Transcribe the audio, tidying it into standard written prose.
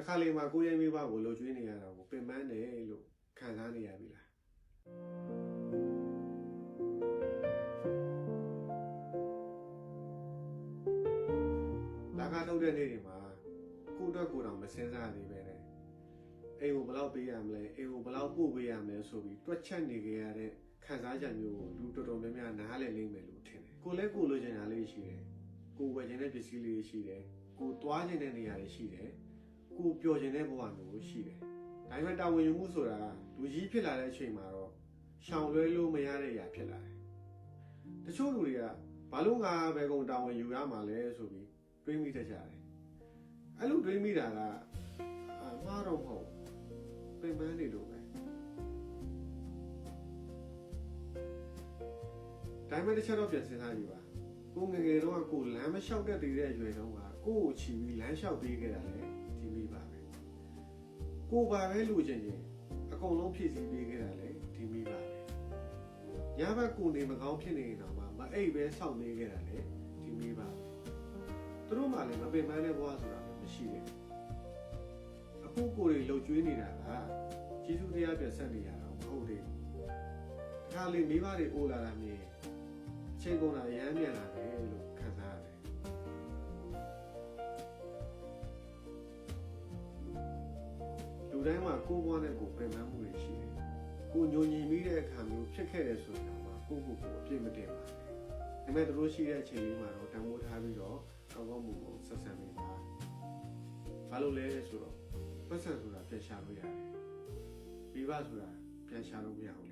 ခါလေမှာကိုရဲ့မိဘကိုလှုပ်ကျွေးနေရတာကိုပင်ပန်းတယ်လို့ခံစားနေရပြီလားလာကထုတ်တဲ့နေ့တွေမှာကိုအတွက်ကိုတောင်မစင်စားသေးပဲနဲ့အိမ်ကိုဘယ်လောက်ပေးရမလဲအိမ်ကိုဘယ်လောက်ပို့ပေးရမလဲဆိုပြီးတွက်ချက်နေကြရတဲ့ခံစားချက်မျိုးကိုလူတော်တော်များများနားလည်လိမ့်မယ်လို့ထင်တယ်ကိုလည်းကိုလိုချင်တာလေးရှိတယ်ကိုဝယ်ချင်တဲ့ပစ္စည်းလေးရှိတယ်ကိုသွားချင်တဲ့နေရာတွေရှိတယ်ကိုပျော်ချင်တဲ့ဘဝမျိုးရှိတယ်ဒါပေမဲ့တာဝန်ယူမှုဆိုတာလူကြီးဖြစ်လာတဲ့အချိန်မှာတော့ရှောင်လွဲလို့မရတဲ့အရာဖြစ်လာတယ်တချို့လူတွေကဘာလို့ငါပဲကုန်တာဝန်ယူရမှာလဲဆိုပြီးတွေးမိတတ်ကြတယ်အဲ့လိုတွေးမိတာကမှားတော့မဟုတ်ပင်ပန်းနေလို့ပဲဒါပေမဲ့တစ်ချက်တော့ပြန်စဉ်းစားကြည့်ပါကိုငယ်ငယ်တော့ကိုလမ်းမလျှောက်တတ်သေးတဲ့အရွယ်တုန်းကကိုကိုချီပြီးလမ်းလျှောက်ပေးခဲ့တာလေဒီမိပါပဲကိုပါပဲလူချင်းချင်းအကုန်လုံးဖြည့်ဆည်းပေးခဲ့တာလေဒီမိပါပဲညဘက်ကိုနေမကောင်းဖြစ်နေတော့မှမအိပ်ပဲစောင့်နေခဲ့တာလေဒီမိပါပဲသူတို့မှလည်းမပင်ပန်းတဲ့ဘဝဆိုတာမရှိဘူးအခုကိုတွေလှုပ်ကျွေးနေတာကကျေးဇူးတရားပြန်ဆက်နေရတာမဟုတ်သေးဘူးတခါလေမိဘတွေအိုလာတာမြင်အချိန်ကုန်တာရမ်းမြန်လာတယ်လို့ခံစားရတယ်လူတိုင်းမှာကိုယ်ဘဝနဲ့ကိုယ်ပင်ပန်းမှုတွေရှိတယ်ကိုညိုညင်မိတဲ့အခါမျိုးဖြစ်ခဲ့တယ်ဆိုရင်တော့ကိုယ့်ကိုယ်ကိုအပြစ်မတင်ပါနဲ့ဒါပေမဲ့တို့ရှိတဲ့အချိန်လေးမှာတော့တန်ဖိုးထားပြီးတော့ကောင်းကောင်းမှုကိုဆက်ဆံပေးပါဘာလို့လဲဆိုတော့ပတ်စံဆိုတာပြန်ရှာလို့ရတယ်မိဘဆိုတာပြန်ရှာလို့မရဘူး